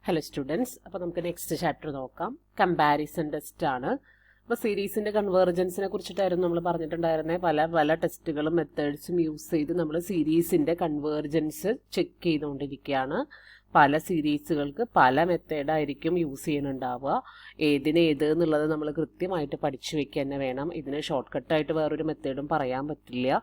Hello students, അപ്പോൾ നമുക്ക് next chapter നോക്കാം. കമ്പാരിസൺ ടെസ്റ്റ് ആണ്. അപ്പോൾ സീരീസിന്റെ കൺവേർജൻസിനെ കുറിച്ചിട്ടായിരുന്നു നമ്മൾ പറഞ്ഞിട്ടുണ്ടായിരുന്നത്. പല ടെസ്റ്റുകളും മെത്തേഡ്സും യൂസ് ചെയ്ത് നമ്മൾ സീരീസിന്റെ കൺവേർജൻസ് ചെക്ക് ചെയ്തുകൊണ്ടിരിക്കുകയാണ്. പല സീരീസുകൾക്ക് പല മെത്തേഡായിരിക്കും യൂസ് ചെയ്യുന്നുണ്ടാവുക. ഏതിന് ഏത് എന്നുള്ളത് നമ്മൾ കൃത്യമായിട്ട് പഠിച്ചു വെക്കുക തന്നെ വേണം. ഇതിന് ഷോർട്ട് കട്ടായിട്ട് വേറൊരു മെത്തേഡും പറയാൻ പറ്റില്ല.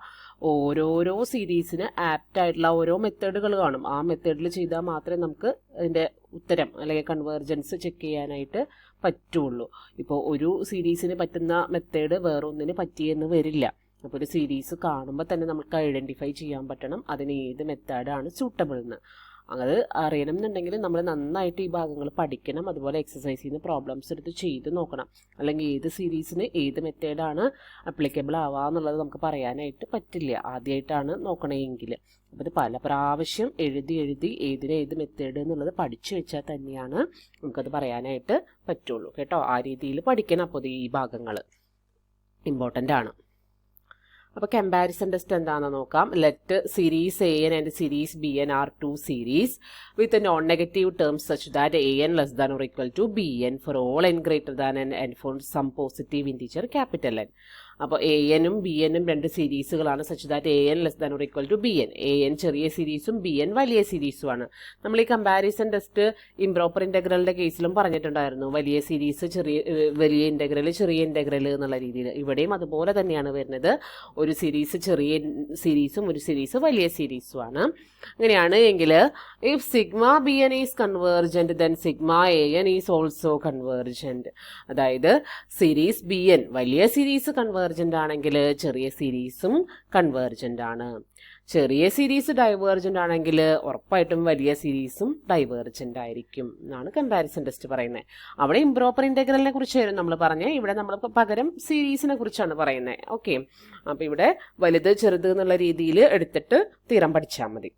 ഓരോരോ സീരീസിന് ആപ്റ്റായിട്ടുള്ള ഓരോ മെത്തേഡുകൾ കാണും. ആ മെത്തേഡിൽ ചെയ്താൽ മാത്രമേ നമുക്ക് അതിൻ്റെ ഉത്തരം അല്ലെങ്കിൽ കൺവേർജൻസ് ചെക്ക് ചെയ്യാനായിട്ട് പറ്റുള്ളൂ. ഇപ്പോൾ ഒരു സീരീസിന് പറ്റുന്ന മെത്തേഡ് വേറൊന്നിന് പറ്റിയെന്ന് വരില്ല. അപ്പോൾ ഒരു സീരീസ് കാണുമ്പോൾ തന്നെ നമുക്ക് ഐഡൻറ്റിഫൈ ചെയ്യാൻ പറ്റണം അതിന് ഏത് മെത്തേഡാണ് സൂട്ടബിൾ എന്ന്. അത് അറിയണം എന്നുണ്ടെങ്കിൽ നമ്മൾ നന്നായിട്ട് ഈ ഭാഗങ്ങൾ പഠിക്കണം. അതുപോലെ എക്സസൈസിൽ നിന്ന് പ്രോബ്ലംസ് എടുത്ത് ചെയ്ത് നോക്കണം. അല്ലെങ്കിൽ ഏത് സീരീസിന് ഏത് മെത്തേഡാണ് അപ്ലിക്കബിൾ ആവുക എന്നുള്ളത് നമുക്ക് പറയാനായിട്ട് പറ്റില്ല ആദ്യമായിട്ടാണ് നോക്കണമെങ്കിൽ. അപ്പോൾ ഇത് പല പ്രാവശ്യം എഴുതി ഏതിന് ഏത് മെത്തേഡ് എന്നുള്ളത് പഠിച്ചു വെച്ചാൽ തന്നെയാണ് നമുക്കത് പറയാനായിട്ട് പറ്റുള്ളൂ കേട്ടോ. ആ രീതിയിൽ പഠിക്കണം. അപ്പോൾ ഈ ഭാഗങ്ങൾ ഇമ്പോർട്ടൻ്റ് ആണ്. അപ്പോൾ കമ്പാരിസൺ ടെസ്റ്റ് എന്താണെന്ന് നോക്കാം. Let series AN and series BN are two series with non negative terms such that AN less than or equal to BN for all n greater than n and for some positive integer capital N. അപ്പോൾ ANഉം BNഉം രണ്ട് സീരീസുകളാണ്. Such that AN less than or equal to BN. AN ചെറിയ സീരീസും BN വലിയ സീരീസുമാണ്. നമ്മൾ ഈ കമ്പാരിസൺ ടെസ്റ്റ് ഇംപ്രോപ്പർ ഇൻ്റഗ്രലിൻ്റെ കേസിലും പറഞ്ഞിട്ടുണ്ടായിരുന്നു. വലിയ സീരീസ് വലിയ ഇൻ്റഗ്രൽ ചെറിയ ഇൻ്റഗ്രൽ എന്നുള്ള രീതിയിൽ. ഇവിടെയും അതുപോലെ തന്നെയാണ് വരുന്നത്. ഒരു സീരീസ് ചെറിയ സീരീസും ഒരു സീരീസ് വലിയ സീരീസുമാണ്. അങ്ങനെയാണ് എങ്കിൽ if sigma BN is convergent then sigma AN is also convergent. അതായത് സീരീസ് BN വലിയ സീരീസ് കൺവേർജൻ്റ് ആണെങ്കിൽ ചെറിയ സീരീസും കൺവേർജൻ്റ് ആണ്. ചെറിയ സീരീസ് ഡൈവേർജൻ്റ് ആണെങ്കിൽ ഉറപ്പായിട്ടും വലിയ സീരീസും ഡൈവേർജൻ്റ് ആയിരിക്കും എന്നാണ് കമ്പാരിസൺ ടെസ്റ്റ് പറയുന്നത്. അവിടെ ഇംപ്രോപ്പർ ഇൻ്റഗ്രലിനെ കുറിച്ചായിരുന്നു നമ്മൾ പറഞ്ഞത്. ഇവിടെ നമ്മൾ പകരം സീരീസിനെ കുറിച്ചാണ് പറയുന്നത്. ഓക്കെ, അപ്പോൾ ഇവിടെ വലുത് ചെറുത് എന്നുള്ള രീതിയിൽ എടുത്തിട്ട് തീരം പഠിച്ചാൽ മതി.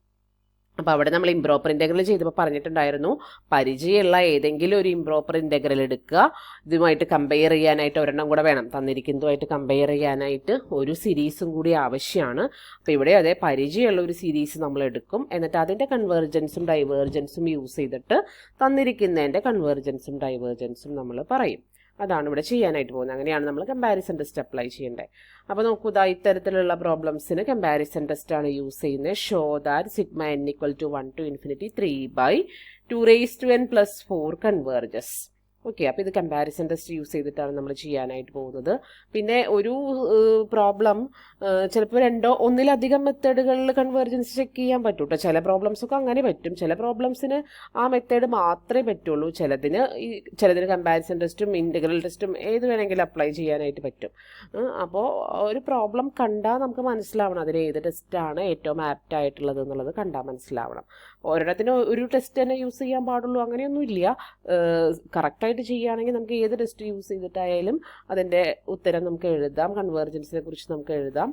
അപ്പോൾ അവിടെ നമ്മൾ ഇംപ്രോപ്പർ ഇൻ്റഗ്രൽ ചെയ്തപ്പോൾ പറഞ്ഞിട്ടുണ്ടായിരുന്നു, പരിചയമുള്ള ഏതെങ്കിലും ഒരു ഇംപ്രോപ്പർ ഇൻ്റഗ്രൽ എടുക്കുക. ഇതുമായിട്ട് കമ്പയർ ചെയ്യാനായിട്ട് ഒരെണ്ണം കൂടെ വേണം. തന്നിരിക്കുന്നതുമായിട്ട് കമ്പയർ ചെയ്യാനായിട്ട് ഒരു സീരീസും കൂടി ആവശ്യമാണ്. അപ്പോൾ ഇവിടെ അതേ പരിചയമുള്ള ഒരു സീരീസ് നമ്മൾ എടുക്കും. എന്നിട്ട് അതിൻ്റെ കൺവേർജൻസും ഡൈവേർജൻസും യൂസ് ചെയ്തിട്ട് തന്നിരിക്കുന്നതിൻ്റെ കൺവേർജൻസും ഡൈവേർജൻസും നമ്മൾ പറയും. അതാണ് ഇവിടെ ചെയ്യാനായിട്ട് പോകുന്നത്. അങ്ങനെയാണ് നമ്മൾ കമ്പാരിസൺ ടെസ്റ്റ് അപ്ലൈ ചെയ്യേണ്ടത്. അപ്പോൾ നോക്കൂ, ഇത്തരത്തിലുള്ള പ്രോബ്ലംസിന് കമ്പാരിസൺ ടെസ്റ്റാണ് യൂസ് ചെയ്യുന്നത്. Show that sigma n equal to 1 to infinity 3/2 raised to n plus 4 converges. Okay, അപ്പോൾ ഇത് കമ്പാരിസൺ ടെസ്റ്റ് യൂസ് ചെയ്തിട്ടാണ് നമ്മൾ ചെയ്യാനായിട്ട് പോകുന്നത്. പിന്നെ ഒരു പ്രോബ്ലം ചിലപ്പോൾ ഒന്നിലധികം മെത്തേഡുകളിൽ കൺവേർജൻസ് ചെക്ക് ചെയ്യാൻ പറ്റും കേട്ടോ. ചില പ്രോബ്ലംസൊക്കെ അങ്ങനെ പറ്റും. ചില പ്രോബ്ലംസിന് ആ മെത്തേഡ് മാത്രമേ പറ്റുള്ളൂ. ചിലതിന് കമ്പാരിസൺ ടെസ്റ്റും ഇൻ്റഗ്രൽ ടെസ്റ്റും ഏത് വേണമെങ്കിലും അപ്ലൈ ചെയ്യാനായിട്ട് പറ്റും. അപ്പോൾ ഒരു പ്രോബ്ലം കണ്ടാൽ നമുക്ക് മനസ്സിലാവണം അതിന് ഏത് ടെസ്റ്റാണ് ഏറ്റവും ആപ്റ്റ് ആയിട്ടുള്ളത് എന്നുള്ളത് കണ്ടാൽ മനസ്സിലാവണം. ഒരിടത്തിന് ഒരു ടെസ്റ്റ് തന്നെ യൂസ് ചെയ്യാൻ പാടുള്ളൂ അങ്ങനെയൊന്നുമില്ല. കറക്റ്റായിട്ട് ചെയ്യുകയാണെങ്കിൽ നമുക്ക് ഏത് ടെസ്റ്റ് യൂസ് ചെയ്തിട്ടായാലും അതിൻ്റെ ഉത്തരം നമുക്ക് എഴുതാം. കൺവേർജൻസിനെ കുറിച്ച് നമുക്ക് എഴുതാം.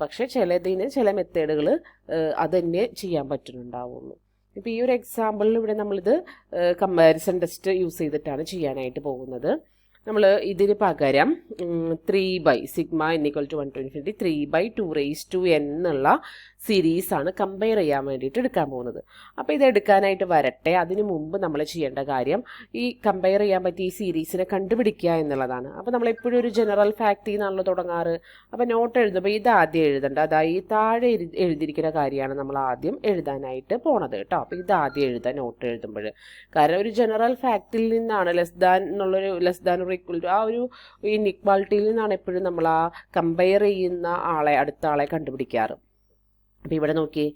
പക്ഷേ ചില മെത്തേഡുകൾ അത് തന്നെ ചെയ്യാൻ പറ്റുന്നുണ്ടാവുള്ളൂ. ഇപ്പോൾ ഈ ഒരു എക്സാമ്പിളിൽ ഇവിടെ നമ്മളിത് കമ്പാരിസൺ ടെസ്റ്റ് യൂസ് ചെയ്തിട്ടാണ് ചെയ്യാനായിട്ട് പോകുന്നത്. നമ്മൾ ഇതിന് പകരം 3 sigma n equal to 1 to infinity 3/2 raised to n എന്നുള്ള സീരീസാണ് കമ്പയർ ചെയ്യാൻ വേണ്ടിയിട്ട് എടുക്കാൻ പോകുന്നത്. അപ്പോൾ ഇത് എടുക്കാനായിട്ട് വരട്ടെ. അതിന് മുമ്പ് നമ്മൾ ചെയ്യേണ്ട കാര്യം ഈ കമ്പയർ ചെയ്യാൻ പറ്റിയ ഈ സീരീസിനെ കണ്ടുപിടിക്കുക എന്നുള്ളതാണ്. അപ്പോൾ നമ്മൾ എപ്പോഴും ഒരു ജനറൽ ഫാക്റ്റിൽ നിന്നാണല്ലോ തുടങ്ങാറ്. അപ്പോൾ നോട്ട് എഴുതുമ്പോൾ ഇത് ആദ്യം എഴുതണ്ട. അതായത് താഴെ എഴുതിയിരിക്കുന്ന കാര്യമാണ് നമ്മൾ ആദ്യം എഴുതാനായിട്ട് പോണത് കേട്ടോ. അപ്പോൾ ഇത് ആദ്യം എഴുതാൻ നോട്ട് എഴുതുമ്പോൾ. കാരണം ഒരു ജനറൽ ഫാക്റ്റിൽ നിന്നാണ് ലെസ് ദാൻ ഈക്വൽ ടു ആ ഒരു ഇൻഇക്വാളിറ്റിയിൽ നിന്നാണ് എപ്പോഴും നമ്മൾ ആ കമ്പയർ ചെയ്യുന്ന അടുത്ത ആളെ കണ്ടുപിടിക്കാറ്. അപ്പോൾ ഇവിടെ നോക്കിയേ,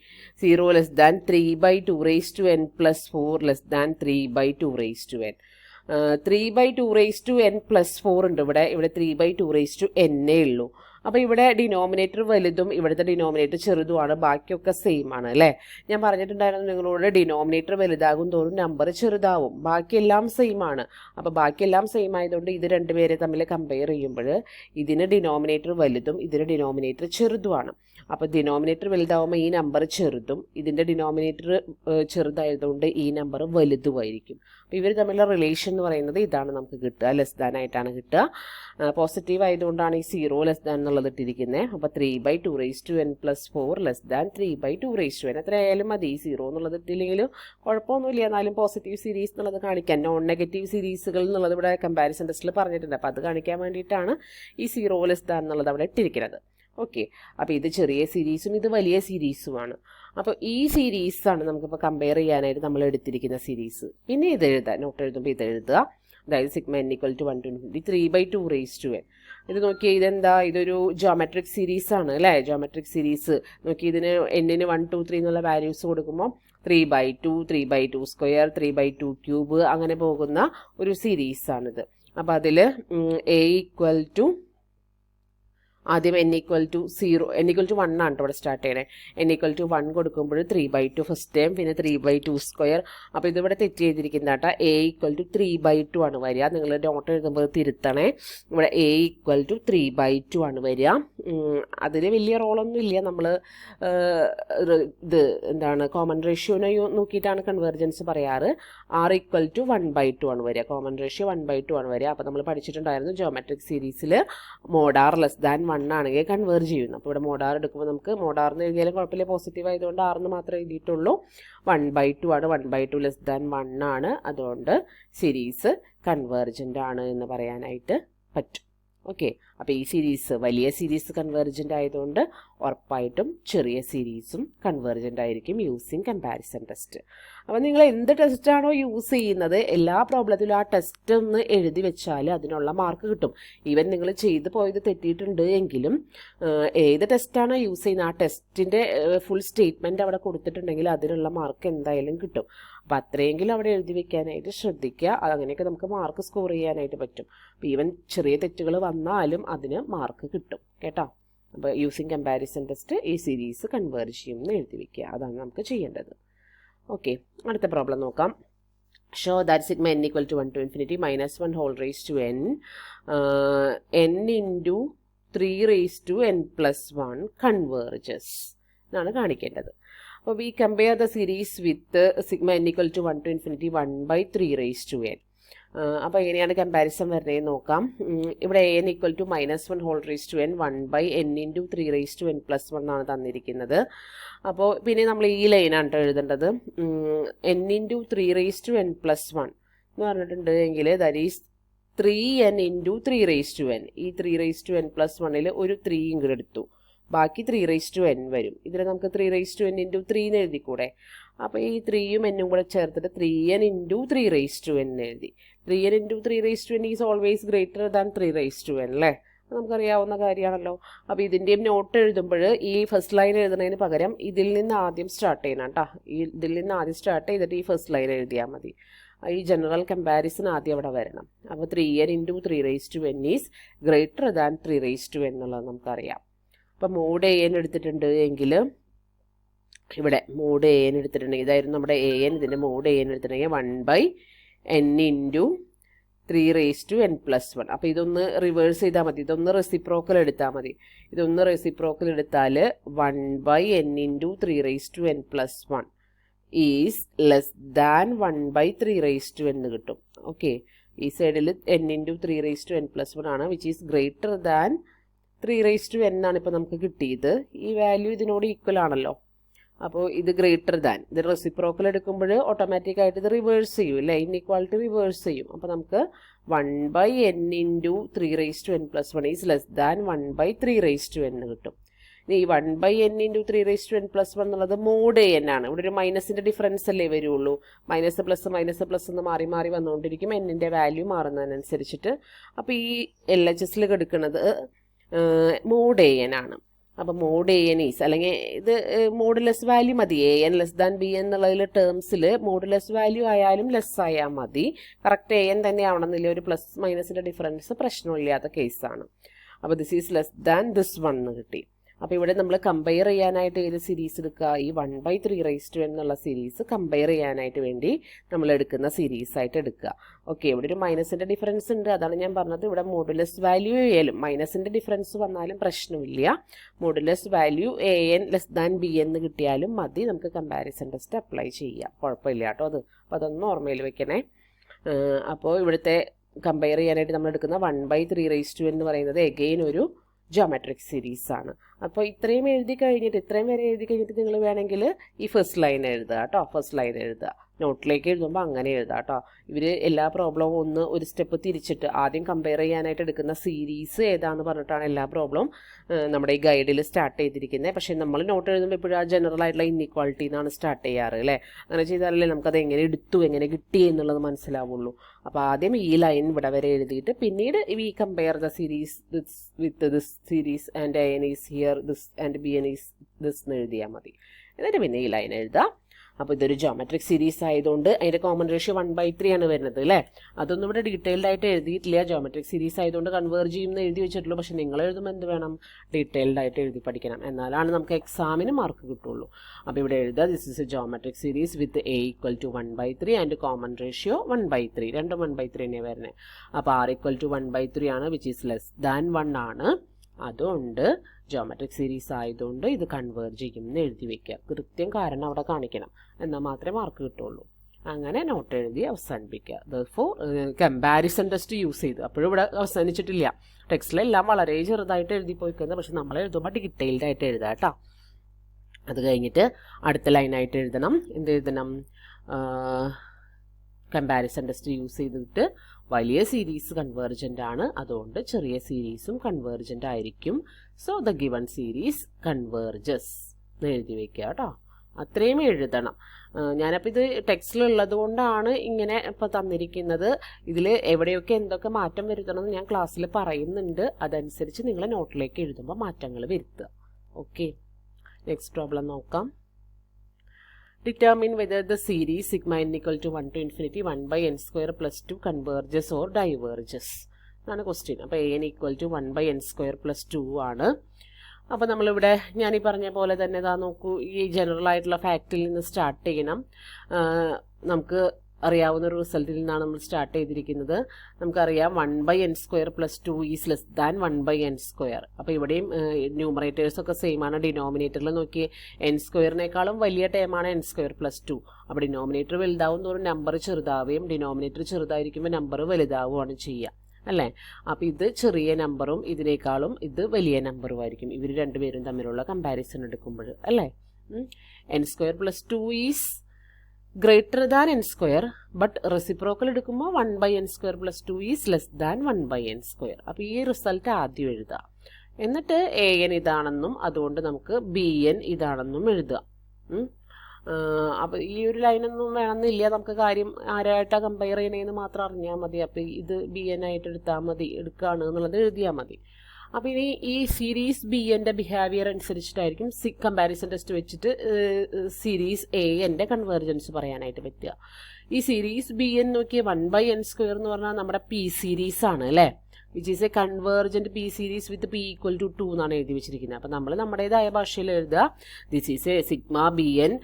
0 less than 3/2 raised to n plus 4 less than 3/2 raised to n. 3/2 raised to n plus 4 ഉണ്ട് ഇവിടെ 3/2 raised to n ഉള്ളൂ. അപ്പോൾ ഇവിടെ ഡിനോമിനേറ്റർ വലുതും ഇവിടുത്തെ ഡിനോമിനേറ്റർ ചെറുതുമാണ്. ബാക്കിയൊക്കെ സെയിം ആണ് അല്ലേ. ഞാൻ പറഞ്ഞിട്ടുണ്ടായിരുന്നു നിങ്ങളോട് ഡിനോമിനേറ്റർ വലുതാകും തോറും നമ്പർ ചെറുതാവും. ബാക്കിയെല്ലാം സെയിം ആണ്. അപ്പോൾ ബാക്കിയെല്ലാം സെയിം ആയതുകൊണ്ട് ഇത് രണ്ടുപേരെ തമ്മിൽ കമ്പയർ ചെയ്യുമ്പോൾ ഇതിന് ഡിനോമിനേറ്റർ വലുതും ഇതിന് ഡിനോമിനേറ്റർ ചെറുതുമാണ്. അപ്പോൾ ഡിനോമിനേറ്റർ വലുതാവുമ്പോൾ ഈ നമ്പർ ചെറുതും ഇതിൻ്റെ ഡിനോമിനേറ്റർ ചെറുതായതുകൊണ്ട് ഈ നമ്പർ വലുതുമായിരിക്കും. അപ്പോൾ ഇവർ തമ്മിലുള്ള റിലേഷൻ എന്ന് പറയുന്നത് ഇതാണ് നമുക്ക് കിട്ടുക. ലെസ് ദാൻ ആയിട്ടാണ് കിട്ടുക. പോസിറ്റീവ് ആയതുകൊണ്ടാണ് ഈ 0 ലെസ് ദാൻ എന്നുള്ള എന്നുള്ളത് ഇട്ടിരിക്കുന്നത്. അപ്പോൾ 3/2n+4 3/2n. എത്ര ആയാലും മതി. 0 എന്നുള്ളത് ഇട്ടില്ലെങ്കിൽ കുഴപ്പമൊന്നുമില്ല. എന്നാലും പോസിറ്റീവ് സീരീസ് എന്നുള്ളത് കാണിക്കാൻ, നോൺ നെഗറ്റീവ് സീരീസുകൾ എന്നുള്ളത് ഇവിടെ കമ്പാരിസൺ ടെസ്റ്റിൽ പറഞ്ഞിട്ടുണ്ട്. അപ്പോൾ അത് കാണിക്കാൻ വേണ്ടിയിട്ടാണ് ഈ 0 എന്നുള്ളത് അവിടെ ഇട്ടിരിക്കുന്നത്. ഓക്കെ, അപ്പോൾ ഇത് ചെറിയ സീരീസും ഇത് വലിയ സീരീസുമാണ്. അപ്പോൾ ഈ സീരീസാണ് നമുക്കിപ്പോൾ കമ്പയർ ചെയ്യാനായിട്ട് നമ്മൾ എടുത്തിരിക്കുന്ന സീരീസ്. പിന്നെ ഇത് എഴുതുക, നോട്ട് എഴുതുമ്പോൾ ഇത് എഴുതുക. അതായത് sigma n = 1 to infinity 3/2n. ഇത് നോക്കിയാൽ ഇതെന്താ, ഇതൊരു ജോമെട്രിക് സീരീസ് ആണ് അല്ലേ. ജോമെട്രിക് സീരീസ് നോക്കി, ഇതിന് n-ന് 1 2 3 എന്നുള്ള വാല്യൂസ് കൊടുക്കുമ്പോൾ 3/2, 3/2², 3/2³ അങ്ങനെ പോകുന്ന ഒരു സീരീസാണിത്. അപ്പോൾ അതിൽ a = ആദ്യം n = 0, n = 1 ആണ് ഇവിടെ സ്റ്റാർട്ട് ചെയ്യണേ. n = 1 കൊടുക്കുമ്പോൾ 3/2 ഫസ്റ്റ് ടൈം, പിന്നെ 3/2². അപ്പോൾ ഇതിവിടെ തെറ്റ് ചെയ്തിരിക്കുന്ന കേട്ടോ. a = 3/2 ആണ് വരിക. നിങ്ങൾ നോട്ട് എഴുതുമ്പോൾ തിരുത്തണേ. ഇവിടെ a = 3/2 ആണ് വരിക. അതിന് വലിയ റോളൊന്നും ഇല്ല. നമ്മൾ ഇത് എന്താണ്, കോമൺ റേഷ്യോനെ നോക്കിയിട്ടാണ് കൺവേർജൻസ് പറയാറ്. r = 1/2 ആണ് വരിക. കോമൺ റേഷ്യോ 1/2 ആണ് വരിക. അപ്പോൾ നമ്മൾ പഠിച്ചിട്ടുണ്ടായിരുന്നു ജോമെട്രിക് സീരീസിൽ മോഡ് r <1 ആണെങ്കിൽ കൺവേർജ് ചെയ്യുന്നു. അപ്പോൾ ഇവിടെ മോഡാർ എടുക്കുമ്പോൾ നമുക്ക് മോഡാർന്ന് എഴുതിയാലും കുഴപ്പമില്ല, പോസിറ്റീവ് ആയതുകൊണ്ട് ആറിന് മാത്രമേ എഴുതിയിട്ടുള്ളൂ. 1/2 ആണ്. 1/2 <1 ആണ്. അതുകൊണ്ട് സീരീസ് കൺവേർജൻ്റ് ആണ് എന്ന് പറയാനായിട്ട് പറ്റും. ഓക്കെ, അപ്പോൾ ഈ സീരീസ് വലിയ സീരീസ് കൺവേർജൻ്റ് ആയതുകൊണ്ട് ഉറപ്പായിട്ടും ചെറിയ സീരീസും കൺവേർജൻ്റ് ആയിരിക്കും യൂസിങ് കമ്പാരിസൺ ടെസ്റ്റ്. അപ്പോൾ നിങ്ങൾ എന്ത് ടെസ്റ്റാണോ യൂസ് ചെയ്യുന്നത് എല്ലാ പ്രോബ്ലത്തിലും ആ ടെസ്റ്റ് ഒന്ന് എഴുതി വെച്ചാൽ അതിനുള്ള മാർക്ക് കിട്ടും. ഈവൻ നിങ്ങൾ ചെയ്തു പോയത് തെറ്റിയിട്ടുണ്ട് എങ്കിലും ഏത് ടെസ്റ്റാണോ യൂസ് ചെയ്യുന്നത് ആ ടെസ്റ്റിൻ്റെ ഫുൾ സ്റ്റേറ്റ്മെൻറ്റ് അവിടെ കൊടുത്തിട്ടുണ്ടെങ്കിൽ അതിനുള്ള മാർക്ക് എന്തായാലും കിട്ടും. അപ്പോൾ അത്രയെങ്കിലും അവിടെ എഴുതി വെക്കാനായിട്ട് ശ്രദ്ധിക്കുക. അങ്ങനെയൊക്കെ നമുക്ക് മാർക്ക് സ്കോർ ചെയ്യാനായിട്ട് പറ്റും. അപ്പോൾ ഈവൻ ചെറിയ തെറ്റുകൾ വന്നാലും അതിന് മാർക്ക് കിട്ടും കേട്ടോ. അപ്പോൾ യൂസിങ് കമ്പാരിസൺ ടെസ്റ്റ് ഈ സീരീസ് കൺവേർജ് ചെയ്യുമെന്ന് എഴുതി വെക്കുക. അതാണ് നമുക്ക് ചെയ്യേണ്ടത്. ഓക്കെ, അടുത്ത പ്രോബ്ലം നോക്കാം. Show that sigma n = 1 to infinity -1n n × 3n+1 converges എന്നാണ് കാണിക്കേണ്ടത്. അപ്പോൾ V compare the series with sigma n = 1 to infinity 1/3n. അപ്പോൾ എങ്ങനെയാണ് കമ്പാരിസൺ വരുന്നതെന്ന് നോക്കാം. ഇവിടെ a n = -1n 1/n × 3n+1 എന്നാണ് തന്നിരിക്കുന്നത്. അപ്പോൾ പിന്നെ നമ്മൾ ഈ ലൈനാണ് കേട്ടോ എഴുതേണ്ടത്. n × 3n+1 എന്ന് പറഞ്ഞിട്ടുണ്ട് എങ്കിൽ ദാറ്റ് ഈസ് 3n × 3n. ഈ 3n+1 ഒരു 3 ഇങ്ങോട്ട് എടുത്തു, ബാക്കി 3n വരും. ഇതിൽ നമുക്ക് 3n × 3 എന്ന് എഴുതിക്കൂടെ. അപ്പോൾ ഈ 3യും n കൂടെ ചേർത്തിട്ട് 3n × 3n എഴുതി. 3n × 3n is always greater than 3n അല്ലേ, നമുക്കറിയാവുന്ന കാര്യമാണല്ലോ. അപ്പോൾ ഇതിൻ്റെയും നോട്ട് എഴുതുമ്പോൾ ഈ ഫസ്റ്റ് ലൈൻ എഴുതുന്നതിന് പകരം ഇതിൽ നിന്ന് ആദ്യം സ്റ്റാർട്ട് ചെയ്യണം കേട്ടോ. ഇതിൽ നിന്ന് ആദ്യം സ്റ്റാർട്ട് ചെയ്തിട്ട് ഈ ഫസ്റ്റ് ലൈൻ എഴുതിയാൽ മതി. ഈ ജനറൽ കമ്പാരിസൺ ആദ്യം അവിടെ വരണം. അപ്പോൾ 3n × 3n is greater than 3n എന്നുള്ളത് നമുക്കറിയാം. അപ്പോൾ മോഡ് an എടുത്തിട്ടുണ്ട് എങ്കിൽ ഇവിടെ മോഡ് an എടുത്തിട്ടുണ്ടെങ്കിൽ ഇതായിരുന്നു നമ്മുടെ an. ഇതിൻ്റെ മോഡ് an എടുത്തിട്ടുണ്ടെങ്കിൽ 1/n × 3n+1. അപ്പോൾ ഇതൊന്ന് റിവേഴ്സ് ചെയ്താൽ മതി. ഇതൊന്ന് റെസിപ്രോക്കൽ എടുത്താൽ മതി. ഇതൊന്ന് റെസിപ്രോക്കൽ എടുത്താൽ 1/n × 3n+1 is less than 1/3n എന്ന് കിട്ടും. ഓക്കെ, ഈ സൈഡിൽ n × 3n+1 ആണ്, which is greater than 3n ആണ് ഇപ്പോൾ നമുക്ക് കിട്ടിയത്. ഈ വാല്യൂ ഇതിനോട് ഈക്വൽ ആണല്ലോ. അപ്പോൾ ഇത് ഗ്രേറ്റർ ദാൻ, ഇത് റെസിപ്രോക്കൽ എടുക്കുമ്പോൾ ഓട്ടോമാറ്റിക്കായിട്ട് ഇത് റിവേഴ്സ് ചെയ്യും അല്ലേ, ഇൻഇക്വാളിറ്റി റിവേഴ്സ് ചെയ്യും. അപ്പോൾ നമുക്ക് 1/n × 3n+1 is less than 1/3n കിട്ടും. ഈ 1/n × 3n+1 എന്നുള്ളത് മോഡ് an ആണ്. ഇവിടെ ഒരു മൈനസിൻ്റെ ഡിഫറൻസ് അല്ലേ വരുള്ളൂ. മൈനസ് പ്ലസ് എന്ന് മാറി മാറി വന്നുകൊണ്ടിരിക്കും എന്നിൻ്റെ വാല്യൂ മാറുന്നതിനനുസരിച്ചിട്ട്. അപ്പോൾ ഈ LHSൽ എടുക്കുന്നത് മോഡ് an ആണ്. അപ്പോൾ മോഡ് an ഈസ്, അല്ലെങ്കിൽ ഇത് മോഡുലെസ് വാല്യൂ മതി. an b എന്നുള്ളതിൽ ടേംസിൽ മോഡുലെസ് വാല്യൂ ആയാലും ലെസ് ആയാൽ മതി. കറക്റ്റ് an തന്നെ ആവണമെന്നില്ല. ഒരു പ്ലസ് മൈനസിൻ്റെ ഡിഫറൻസ് പ്രശ്നമില്ലാത്ത കേസാണ്. അപ്പോൾ this is less than this 1 കിട്ടി. അപ്പോൾ ഇവിടെ നമ്മൾ കമ്പയർ ചെയ്യാനായിട്ട് ഏത് സീരീസ് എടുക്കുക, ഈ 1/3n എന്നുള്ള സീരീസ് കമ്പയർ ചെയ്യാനായിട്ട് വേണ്ടി നമ്മൾ എടുക്കുന്ന സീരീസ് ആയിട്ട് എടുക്കുക. ഓക്കെ, ഇവിടെ ഒരു മൈനസിൻ്റെ ഡിഫറൻസ് ഉണ്ട്, അതാണ് ഞാൻ പറഞ്ഞത്. ഇവിടെ മോഡുലസ് വാല്യൂ ആയാലും മൈനസിൻ്റെ ഡിഫറൻസ് വന്നാലും പ്രശ്നമില്ല. മോഡുലസ് വാല്യൂ an b എന്ന് കിട്ടിയാലും മതി. നമുക്ക് കമ്പാരിസൺ ടെസ്റ്റ് അപ്ലൈ ചെയ്യാം, കുഴപ്പമില്ല കേട്ടോ അത്. അപ്പോൾ അതൊന്ന് ഓർമ്മയിൽ വെക്കണേ. അപ്പോൾ ഇവിടുത്തെ കമ്പയർ ചെയ്യാനായിട്ട് നമ്മൾ എടുക്കുന്ന 1/3n എന്ന് പറയുന്നത് എഗെയിൻ ഒരു ജോമെട്രിക് സീരീസ് ആണ്. അപ്പോൾ ഇത്രയും വരെ എഴുതി കഴിഞ്ഞിട്ട് നിങ്ങൾ വേണമെങ്കിൽ ഈ ഫസ്റ്റ് ലൈൻ എഴുതുക കേട്ടോ. ഫസ്റ്റ് ലൈൻ എഴുതുക, നോട്ടിലേക്ക് എഴുതുമ്പോൾ അങ്ങനെ എഴുതാം കേട്ടോ. ഇവർ എല്ലാ പ്രോബ്ലവും ഒരു സ്റ്റെപ്പ് തിരിച്ചിട്ട് ആദ്യം കമ്പയർ ചെയ്യാനായിട്ട് എടുക്കുന്ന സീരീസ് ഏതാണെന്ന് പറഞ്ഞിട്ടാണ് എല്ലാ പ്രോബ്ലവും നമ്മുടെ ഈ ഗൈഡിൽ സ്റ്റാർട്ട് ചെയ്തിരിക്കുന്നത്. പക്ഷേ നമ്മൾ നോട്ട് എഴുതുമ്പോൾ എപ്പോഴും ആ ജനറൽ ആയിട്ടുള്ള ഇൻഇക്വാളിറ്റി എന്നാണ് സ്റ്റാർട്ട് ചെയ്യാറ് അല്ലേ. അങ്ങനെ ചെയ്താലല്ലേ നമുക്കത് എങ്ങനെ എടുത്തു എങ്ങനെ കിട്ടി എന്നുള്ളത് മനസ്സിലാവുള്ളൂ. അപ്പോൾ ആദ്യം ഈ ലൈൻ ഇവിടെ വരെ എഴുതിയിട്ട് പിന്നീട് V compare the series with this series and N is here this and B N is this എന്ന് എഴുതിയാൽ മതി. എന്നിട്ട് പിന്നെ ഈ ലൈൻ എഴുതാം. അപ്പോൾ ഇതൊരു ജോമെട്രിക് സീരീസ് ആയതുകൊണ്ട് അതിൻ്റെ കോമൺ റേഷ്യോ 1/3 ആണ് വരുന്നത് അല്ലേ. അതൊന്നും ഇവിടെ ഡീറ്റെയിൽഡ് ആയിട്ട് എഴുതിയിട്ടില്ല. ജോമെട്രിക് സീരീസ് ആയതുകൊണ്ട് കൺവേർജ് ചെയ്യുമെന്ന് എഴുതി വെച്ചിട്ടുള്ളൂ. പക്ഷേ നിങ്ങൾ എഴുതുമ്പോൾ എന്ത് വേണം, ഡീറ്റെയിൽഡ് ആയിട്ട് എഴുതി പഠിക്കണം. എന്നാലാണ് നമുക്ക് എക്സാമിന് മാർക്ക് കിട്ടുള്ളൂ. അപ്പോൾ ഇവിടെ എഴുതുക, this is A geometric series with a = 1/3 and common ratio 1/3. രണ്ടും 1/3 തന്നെയാണ് വരുന്നത്. അപ്പോൾ r = 1/3 ആണ്, വിച്ച് ഈസ് ലെസ് ദാൻ 1 ആണ്. അതുകൊണ്ട് ജോമെട്രിക് സീരീസ് ആയതുകൊണ്ട് ഇത് കൺവേർജ് ചെയ്യുമെന്ന് എഴുതി വെക്കുക. കൃത്യം കാരണം അവിടെ കാണിക്കണം, എന്നാൽ മാത്രമേ മാർക്ക് കിട്ടുള്ളൂ. അങ്ങനെ നോട്ട് എഴുതി അവസാനിപ്പിക്കുക. ദെർഫോർ കമ്പാരിസൺ ടെസ്റ്റ് യൂസ് ചെയ്ത് അപ്പോഴും ഇവിടെ അവസാനിച്ചിട്ടില്ല. ടെക്സ്റ്റിലെല്ലാം വളരെ ചെറുതായിട്ട് എഴുതി പോയിക്കുന്നത്, പക്ഷെ നമ്മൾ എഴുതുമ്പോൾ ഡീറ്റെയിൽഡ് ആയിട്ട് എഴുതാം കേട്ടോ. അത് കഴിഞ്ഞിട്ട് അടുത്ത ലൈനായിട്ട് എഴുതണം. എന്ത് എഴുതണം, കമ്പാരിസൺ ടെസ്റ്റ് യൂസ് ചെയ്തിട്ട് വലിയ സീരീസ് കൺവേർജൻ്റ് ആണ്, അതുകൊണ്ട് ചെറിയ സീരീസും കൺവേർജൻ്റ് ആയിരിക്കും. So the given series converges എന്ന് എഴുതി വെക്കുക കേട്ടോ. അത്രയും എഴുതണം. ഞാനപ്പോൾ ഇത് ടെക്സ്റ്റിലുള്ളത് കൊണ്ടാണ് ഇങ്ങനെ ഇപ്പോൾ തന്നിരിക്കുന്നത്. ഇതിൽ എവിടെയൊക്കെ എന്തൊക്കെ മാറ്റം വരുത്തണമെന്ന് ഞാൻ ക്ലാസ്സിൽ പറയുന്നുണ്ട്. അതനുസരിച്ച് നിങ്ങൾ നോട്ടിലേക്ക് എഴുതുമ്പോൾ മാറ്റങ്ങൾ വരുത്തുക. ഓക്കെ, നെക്സ്റ്റ് പ്രോബ്ലം നോക്കാം. Determine whether the series sigma n equal to 1 to infinity 1/n² plus 2 converges or diverges. അതാണ് ക്വസ്റ്റ്യൻ. അപ്പോൾ an equal to 1/n² plus 2 ആണ്. അപ്പോൾ നമ്മളിവിടെ ഞാനീ പറഞ്ഞ പോലെ തന്നെ ഇതാ നോക്കൂ, ഈ ജനറൽ ആയിട്ടുള്ള ഫാക്റ്റിൽ നിന്ന് സ്റ്റാർട്ട് ചെയ്യണം. നമുക്ക് അറിയാവുന്ന ഒരു റിസൾട്ടിൽ നിന്നാണ് നമ്മൾ സ്റ്റാർട്ട് ചെയ്തിരിക്കുന്നത്. നമുക്കറിയാം 1/n² plus 2 is less than 1/n². അപ്പോൾ ഇവിടെയും ന്യൂമറേറ്റേഴ്സൊക്കെ സെയിം ആണ്. ഡിനോമിനേറ്ററിൽ നോക്കി n²നേക്കാളും വലിയ ടേമാണ് n² plus 2. അപ്പോൾ ഡിനോമിനേറ്റർ വലുതാവും തോറും നമ്പർ ചെറുതാവുകയും ഡിനോമിനേറ്റർ ചെറുതായിരിക്കുമ്പോൾ നമ്പർ വലുതാവുകയാണ് ചെയ്യുക അല്ലേ. അപ്പോൾ ഇത് ചെറിയ നമ്പറും ഇതിനേക്കാളും ഇത് വലിയ നമ്പറും ആയിരിക്കും ഇവർ രണ്ടുപേരും തമ്മിലുള്ള കമ്പാരിസൺ എടുക്കുമ്പോൾ അല്ലേ. n² plus 2 is greater than n², but reciprocal എടുക്കുമ്പോൾ 1/n² plus 2 is less than 1/n². അപ്പോൾ ഈ റിസൾട്ട് ആദ്യം എഴുതുക. എന്നിട്ട് an ഇതാണെന്നും അതുകൊണ്ട് നമുക്ക് bn ഇതാണെന്നും എഴുതുക. അപ്പോൾ ഈ ഒരു ലൈനൊന്നും വേണമെന്നില്ല, നമുക്ക് കാര്യം ആരായിട്ടാണ് കമ്പയർ ചെയ്യണേന്ന് മാത്രം അറിഞ്ഞാൽ മതി. അപ്പോൾ ഇത് bn ആയിട്ട് എടുത്താൽ മതി, എടുക്കുകയാണ് എന്നുള്ളത് എഴുതിയാൽ മതി. അപ്പോൾ ഇനി ഈ സീരീസ് bnൻ്റെ ബിഹേവിയർ അനുസരിച്ചിട്ടായിരിക്കും കമ്പാരിസൺ ടെസ്റ്റ് വെച്ചിട്ട് സീരീസ് എൻ്റെ കൺവേർജൻസ് പറയാനായിട്ട് പറ്റുക. ഈ സീരീസ് bn നോക്കിയ 1/n² എന്ന് പറഞ്ഞാൽ നമ്മുടെ പി സീരീസ് ആണ് അല്ലേ, which is A convergent P series with p = 2 എന്നാണ് എഴുതി വെച്ചിരിക്കുന്നത്. അപ്പോൾ നമ്മൾ നമ്മുടേതായ ഭാഷയിൽ എഴുതുക, this is A sigma bn,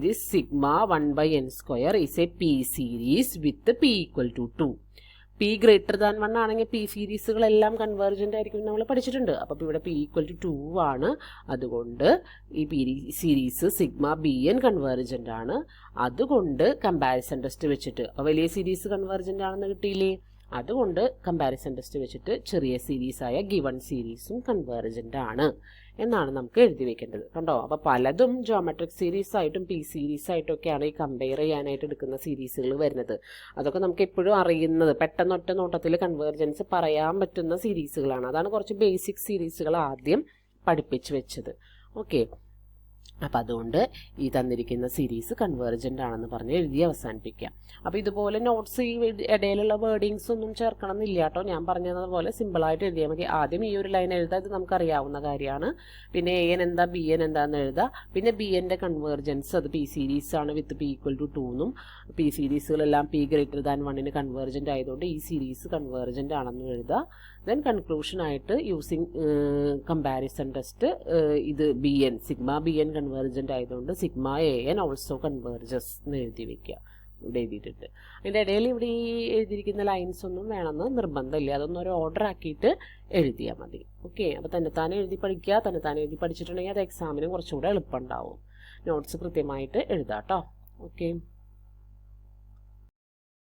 this sigma 1/n² is A P series with p = 2. p greater than 1 ആണെങ്കിൽ പി സീരീസുകളെല്ലാം കൺവേർജൻ്റ് ആയിരിക്കും നമ്മൾ പഠിച്ചിട്ടുണ്ട്. അപ്പോൾ ഇവിടെ p = 2 ആണ്. അതുകൊണ്ട് ഈ P series sigma bn convergent ആണ്. അതുകൊണ്ട് കമ്പാരിസൺ ടെസ്റ്റ് വെച്ചിട്ട് വലിയ സീരീസ് കൺവേർജൻ്റ് ആണെന്ന് കിട്ടിയില്ലേ, അതുകൊണ്ട് കമ്പാരിസൺ ടെസ്റ്റ് വെച്ചിട്ട് ചെറിയ സീരീസായ ഗിവൺ സീരീസും കൺവേർജൻ്റ് ആണ് എന്നാണ് നമുക്ക് എഴുതി വെക്കേണ്ടത്. കണ്ടോ, അപ്പോൾ പലതും ജോമെട്രിക് സീരീസ് ആയിട്ടും പി സീരീസ് ആയിട്ടൊക്കെയാണ് ഈ കമ്പയർ ചെയ്യാനായിട്ട് എടുക്കുന്ന സീരീസുകൾ വരുന്നത്. അതൊക്കെ നമുക്ക് എപ്പോഴും അറിയുന്നത് പെട്ടെന്ന് ഒറ്റ നോട്ടത്തിൽ കൺവേർജൻസ് പറയാൻ പറ്റുന്ന സീരീസുകളാണ്. അതാണ് കുറച്ച് ബേസിക് സീരീസുകൾ ആദ്യം പഠിപ്പിച്ച് വെച്ചത്. ഓക്കെ, അപ്പോൾ അതുകൊണ്ട് ഈ തന്നിരിക്കുന്ന സീരീസ് കൺവേർജൻ്റ് ആണെന്ന് പറഞ്ഞ് എഴുതി അവസാനിപ്പിക്കുക. അപ്പോൾ ഇതുപോലെ നോട്ട്സ് ഈ ഇടയിലുള്ള വേർഡിങ്സ് ഒന്നും ചേർക്കണം എന്നില്ല കേട്ടോ. ഞാൻ പറഞ്ഞതുപോലെ സിമ്പിളായിട്ട് എഴുതിയാൽ മതി. ആദ്യം ഈ ഒരു ലൈൻ എഴുതാം, ഇത് നമുക്കറിയാവുന്ന കാര്യമാണ്. പിന്നെ an എന്താ bn എന്താണെന്ന് എഴുതാം. പിന്നെ bnൻ്റെ കൺവേർജൻസ് അത് പി സീരീസ് ആണ് വിത്ത് p = 2 എന്നും പി സീരീസുകളെല്ലാം p > 1 കൺവേർജൻ്റ് ആയതുകൊണ്ട് ഈ സീരീസ് കൺവേർജൻ്റ് ആണെന്നും എഴുതുക. ദെൻ കൺക്ലൂഷൻ ആയിട്ട് യൂസിങ് കമ്പാരിസൺ ടെസ്റ്റ് ഇത് bn സിഗ്മ bn കൺവേർജൻ്റ് ആയതുകൊണ്ട് സിഗ്മ an ഓൾസോ കൺവേർജസ് എന്ന് എഴുതി വെക്കുക. ഇവിടെ എഴുതിയിട്ടുണ്ട്. അതിൻ്റെ ഇടയിൽ ഇവിടെ ഈ എഴുതിയിരിക്കുന്ന ലൈൻസ് ഒന്നും വേണമെന്ന് നിർബന്ധമില്ല, അതൊന്നും ഒരു ഓർഡർ ആക്കിയിട്ട് എഴുതിയാൽ മതി. ഓക്കെ, അപ്പോൾ തന്നെത്താനെ എഴുതി പഠിക്കുക. തന്നെത്താനെ എഴുതി പഠിച്ചിട്ടുണ്ടെങ്കിൽ അത് എക്സാമിന് കുറച്ചുകൂടെ എളുപ്പമുണ്ടാവും. നോട്ട്സ് കൃത്യമായിട്ട് എഴുതാം കേട്ടോ. ഓക്കെ.